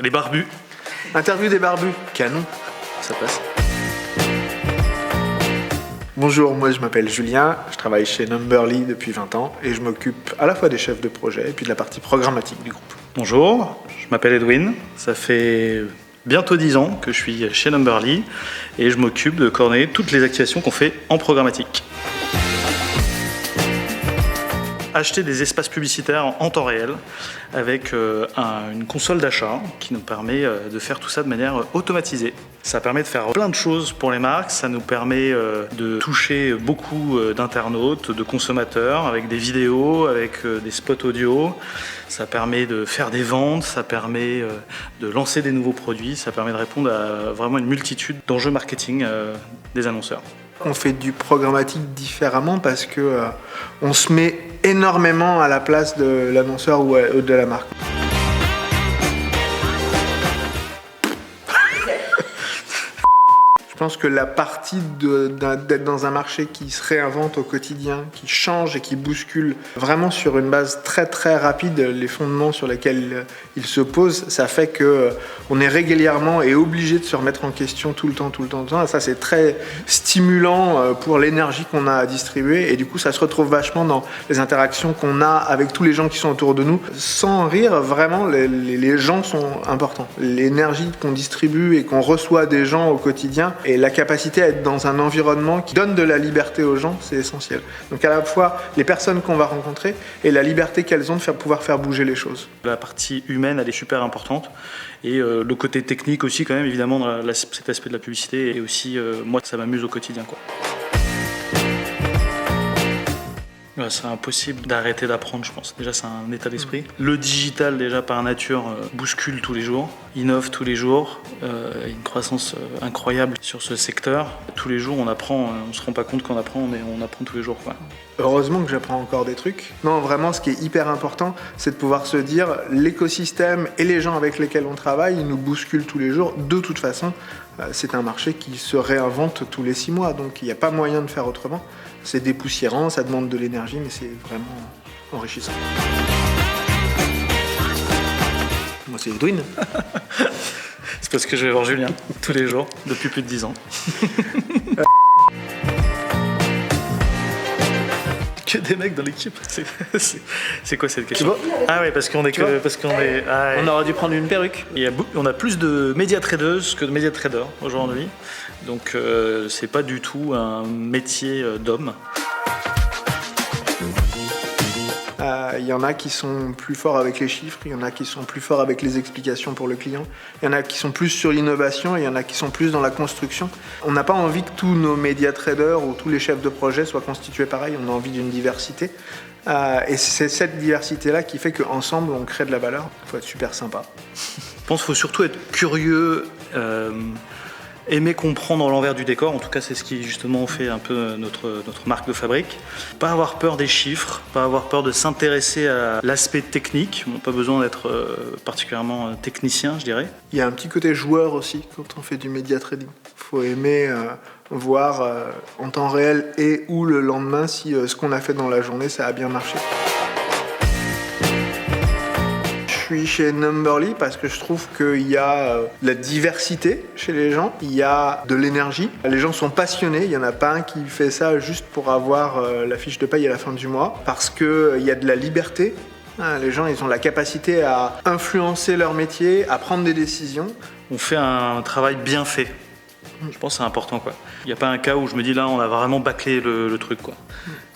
Les barbus. Interview des barbus. Canon, ça passe. Bonjour, moi je m'appelle Julien, je travaille chez Numberly depuis 20 ans et je m'occupe à la fois des chefs de projet et puis de la partie programmatique du groupe. Bonjour, je m'appelle Edwin, ça fait bientôt 10 ans que je suis chez Numberly et je m'occupe de coordonner toutes les activations qu'on fait en programmatique. Acheter des espaces publicitaires en temps réel avec une console d'achat qui nous permet de faire tout ça de manière automatisée. Ça permet de faire plein de choses pour les marques, ça nous permet de toucher beaucoup d'internautes, de consommateurs avec des vidéos, avec des spots audio. Ça permet de faire des ventes, ça permet de lancer des nouveaux produits, ça permet de répondre à vraiment une multitude d'enjeux marketing des annonceurs. On fait du programmatique différemment parce que on se met énormément à la place de l'annonceur ou de la marque. Je pense que la partie d'être dans un marché qui se réinvente au quotidien, qui change et qui bouscule vraiment sur une base très très rapide les fondements sur lesquels il se pose, ça fait qu'on est régulièrement et obligé de se remettre en question tout le temps. Et ça, c'est très stimulant pour l'énergie qu'on a à distribuer et du coup, ça se retrouve vachement dans les interactions qu'on a avec tous les gens qui sont autour de nous. Sans rire, vraiment, les gens sont importants. L'énergie qu'on distribue et qu'on reçoit des gens au quotidien et la capacité à être dans un environnement qui donne de la liberté aux gens, c'est essentiel. Donc à la fois les personnes qu'on va rencontrer et la liberté qu'elles ont de pouvoir faire bouger les choses. La partie humaine, elle est super importante. Et le côté technique aussi, quand même, évidemment, dans cet aspect de la publicité. Et aussi, moi, ça m'amuse au quotidien, quoi. C'est impossible d'arrêter d'apprendre, je pense. Déjà, c'est un état d'esprit. Le digital, déjà, par nature, bouscule tous les jours, innove tous les jours. Il y a une croissance incroyable sur ce secteur. Tous les jours, on apprend. On ne se rend pas compte qu'on apprend, mais on apprend tous les jours, quoi. Heureusement que j'apprends encore des trucs. Non, vraiment, ce qui est hyper important, c'est de pouvoir se dire l'écosystème et les gens avec lesquels on travaille, ils nous bousculent tous les jours. De toute façon, c'est un marché qui se réinvente tous les 6 mois, donc il n'y a pas moyen de faire autrement. C'est dépoussiérant, ça demande de l'énergie, mais c'est vraiment enrichissant. Moi, c'est Edwin. C'est parce que je vais voir Julien tous les jours, depuis plus de 10 ans. Que des mecs dans l'équipe. C'est quoi cette question? Ah ouais, parce qu'on est On aurait dû prendre une perruque. On a plus de média tradeuses que de média traders aujourd'hui. Donc c'est pas du tout un métier d'homme. Il y en a qui sont plus forts avec les chiffres, il y en a qui sont plus forts avec les explications pour le client, il y en a qui sont plus sur l'innovation, et il y en a qui sont plus dans la construction. On n'a pas envie que tous nos média traders ou tous les chefs de projet soient constitués pareil, on a envie d'une diversité. Et c'est cette diversité-là qui fait qu'ensemble, on crée de la valeur. Il faut être super sympa. Je pense qu'il faut surtout être curieux, aimer comprendre l'envers du décor. En tout cas, c'est ce qui justement fait un peu notre marque de fabrique. Pas avoir peur des chiffres, pas avoir peur de s'intéresser à l'aspect technique. On n'a pas besoin d'être particulièrement technicien, je dirais. Il y a un petit côté joueur aussi quand on fait du média trading. Il faut aimer voir en temps réel et ou le lendemain si ce qu'on a fait dans la journée, ça a bien marché. Je suis chez Numberly parce que je trouve qu'il y a de la diversité chez les gens, il y a de l'énergie, les gens sont passionnés, il n'y en a pas un qui fait ça juste pour avoir la fiche de paye à la fin du mois, parce qu'il y a de la liberté. Les gens, ils ont la capacité à influencer leur métier, à prendre des décisions. On fait un travail bien fait. Je pense que c'est important, quoi. Il n'y a pas un cas où je me dis là on a vraiment bâclé le truc, quoi.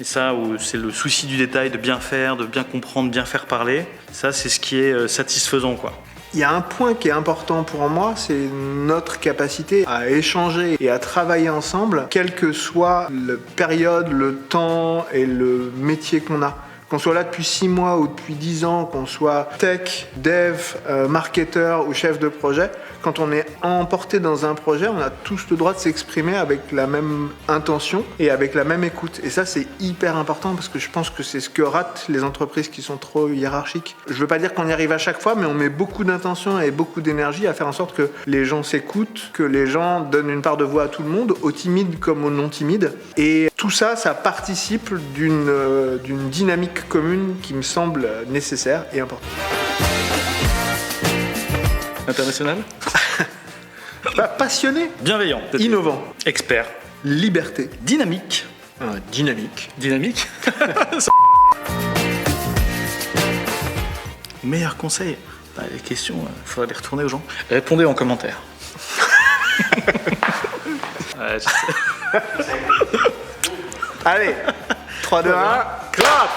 Et ça, où c'est le souci du détail, de bien faire, de bien comprendre, bien faire parler, ça c'est ce qui est satisfaisant, quoi. Il y a un point qui est important pour moi, c'est notre capacité à échanger et à travailler ensemble, quelle que soit la période, le temps et le métier qu'on a. Qu'on soit là depuis 6 mois ou depuis 10 ans, qu'on soit tech, dev, marketeur ou chef de projet, quand on est emporté dans un projet, on a tous le droit de s'exprimer avec la même intention et avec la même écoute. Et ça, c'est hyper important parce que je pense que c'est ce que ratent les entreprises qui sont trop hiérarchiques. Je veux pas dire qu'on y arrive à chaque fois, mais on met beaucoup d'intention et beaucoup d'énergie à faire en sorte que les gens s'écoutent, que les gens donnent une part de voix à tout le monde, aux timides comme aux non timides. Et tout ça, ça participe d'une dynamique commune qui me semble nécessaire et importante. International. Passionné, Bienveillant. innovant, Expert. liberté, Dynamique. dynamique. Dynamique. Meilleur conseil. Les questions, il faudrait les retourner aux gens. Répondez en commentaire. Ouais, je sais. Allez, 3, 2, 1, clap.